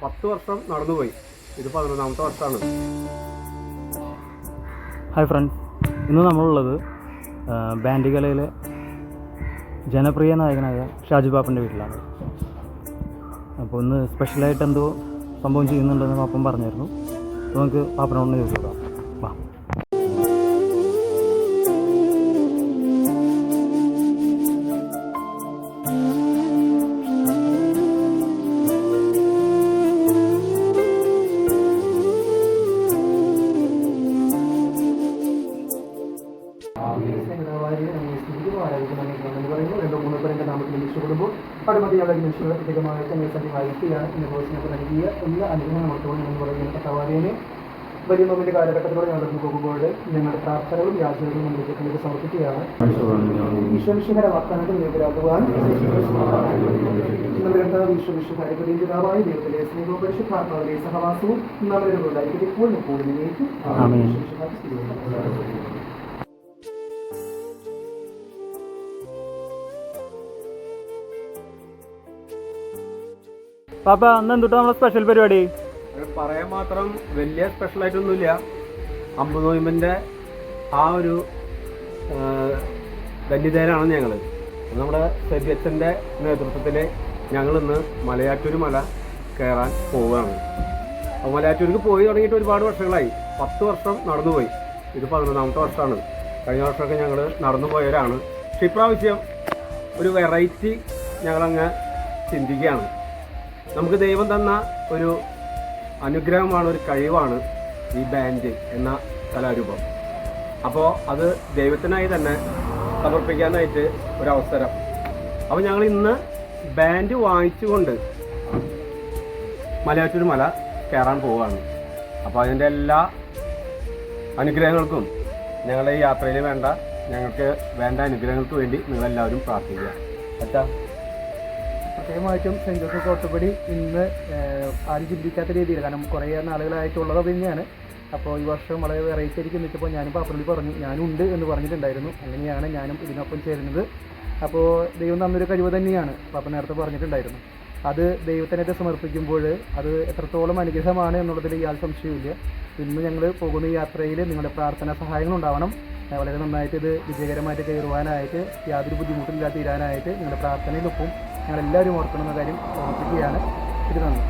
10 വർഷം നടന്നുപോയി. ഇത് 11ാമത്തെ വർഷമാണ്. ഹായ് ഫ്രണ്ട്സ്, ഇന്ന് നമ്മളുള്ളത് ബാൻഡ് കലയിലെ ജനപ്രിയ നായകനായ ഷാജു പാപ്പൻ്റെ വീട്ടിലാണ്. അപ്പോൾ ഇന്ന് സ്പെഷ്യലായിട്ട് എന്തോ സംഭവം ചെയ്യുന്നുണ്ടെന്ന് പാപ്പൻ പറഞ്ഞിരുന്നു. അപ്പോൾ നമുക്ക് പാപ്പനോട് ചോദിച്ചു നോക്കാം. വാ. വലിയ നോമ്പിന്റെ കാലഘട്ടത്തിലൂടെ ഞങ്ങൾ പോകുമ്പോൾ ഞങ്ങളുടെ പ്രാർത്ഥനകളും യാചനകളും നമ്മൾക്ക് സമർപ്പിക്കുകയാണ്. ഈശ്വരയുടെ വാഗ്ദാനത്തിൽ നിരന്തരമാകുവാൻ നമ്മുടെ ഈശ്വരയുടെ പരിചിതമായ ദൈവത്തിലെ സ്നേഹവും പരിശുദ്ധാത്മാവിന്റെ സഹവാസവും നമ്മളുടെ ഉണ്ടായിരിക്കും എപ്പോഴും എപ്പോഴും നിന്നേക്കും. പാപ്പ, അന്ന് എന്തുട്ടാ നമ്മളെ സ്പെഷ്യൽ പരിപാടി? പറയാൻ മാത്രം വലിയ സ്പെഷ്യലായിട്ടൊന്നുമില്ല. 50 നോയമ്പിൻ്റെ ആ ഒരു ധന്യതയിലാണ് ഞങ്ങൾ. നമ്മുടെ സെബിയച്ചൻ്റെ നേതൃത്വത്തിൽ ഞങ്ങളിന്ന് മലയാറ്റൂർ മല കയറാൻ പോവുകയാണ്. അപ്പോൾ മലയാറ്റൂർക്ക് പോയി തുടങ്ങിയിട്ട് ഒരുപാട് വർഷങ്ങളായി. 10 വർഷം നടന്നുപോയി. ഇത് 11ാമത്തെ വർഷമാണ്. കഴിഞ്ഞ വർഷമൊക്കെ ഞങ്ങൾ നടന്നു പോയവരാണ്. പക്ഷെ ഇപ്രാവശ്യം ഒരു വെറൈറ്റി ഞങ്ങളങ്ങ് ചിന്തിക്കുകയാണ്. നമുക്ക് ദൈവം തന്ന ഒരു അനുഗ്രഹമാണ്, ഒരു കഴിവാണ് ഈ ബാൻഡ് എന്ന കലാരൂപം. അപ്പോൾ അത് ദൈവത്തിനായി തന്നെ സമർപ്പിക്കാനായിട്ട് ഒരവസരം. അപ്പോൾ ഞങ്ങൾ ഇന്ന് ബാൻഡ് വാങ്ങിച്ചുകൊണ്ട് മലയാറ്റൂർ മല കയറാൻ പോവുകയാണ്. അപ്പോൾ അതിൻ്റെ എല്ലാ അനുഗ്രഹങ്ങൾക്കും ഞങ്ങളുടെ ഈ യാത്രയിൽ ഞങ്ങൾക്ക് വേണ്ട അനുഗ്രഹങ്ങൾക്ക് വേണ്ടി നിങ്ങളെല്ലാവരും പ്രാർത്ഥിക്കുക. അച്ഛാ, പ്രത്യേകമായിട്ടും സെൻറ് ജോസഫ് കോട്ടപ്പടി ഇന്ന് ആരും ചിന്തിക്കാത്ത രീതിയിൽ, കാരണം കുറേ നാളുകളായിട്ടുള്ളത് തന്നെയാണ്. അപ്പോൾ ഈ വർഷം വളരെ വെറൈറ്റി ആയിരിക്കും നിൽക്കുമ്പോൾ ഞാനും പാപ്പനോട് പറഞ്ഞു, ഞാനും ഉണ്ട് എന്ന് പറഞ്ഞിട്ടുണ്ടായിരുന്നു. അങ്ങനെയാണ് ഞാനും ഇതിനൊപ്പം ചേരുന്നത്. അപ്പോൾ ദൈവം തന്നൊരു കഴിവ് തന്നെയാണ്, പാപ്പൻ നേരത്തെ പറഞ്ഞിട്ടുണ്ടായിരുന്നു. അത് ദൈവത്തിനായിട്ട് സമർപ്പിക്കുമ്പോൾ അത് എത്രത്തോളം അനുഗ്രഹമാണ് എന്നുള്ളതിൽ യാതൊരു സംശയവുമില്ല. ഇന്ന് ഞങ്ങൾ പോകുന്ന ഈ യാത്രയിൽ നിങ്ങളുടെ പ്രാർത്ഥനാ സഹായങ്ങളുണ്ടാവണം. വളരെ നന്നായിട്ട് ഇത് വിജയകരമായിട്ട് കയറുവാനായിട്ട്, യാതൊരു ബുദ്ധിമുട്ടില്ലാതെ തീരാനായിട്ട് നിങ്ങളുടെ പ്രാർത്ഥനയിലൊപ്പം ഞങ്ങളെല്ലാവരും ഓർക്കണമെന്ന കാര്യം ഓർമ്മിപ്പിക്കുകയാണ്. ഇത് നന്ദി.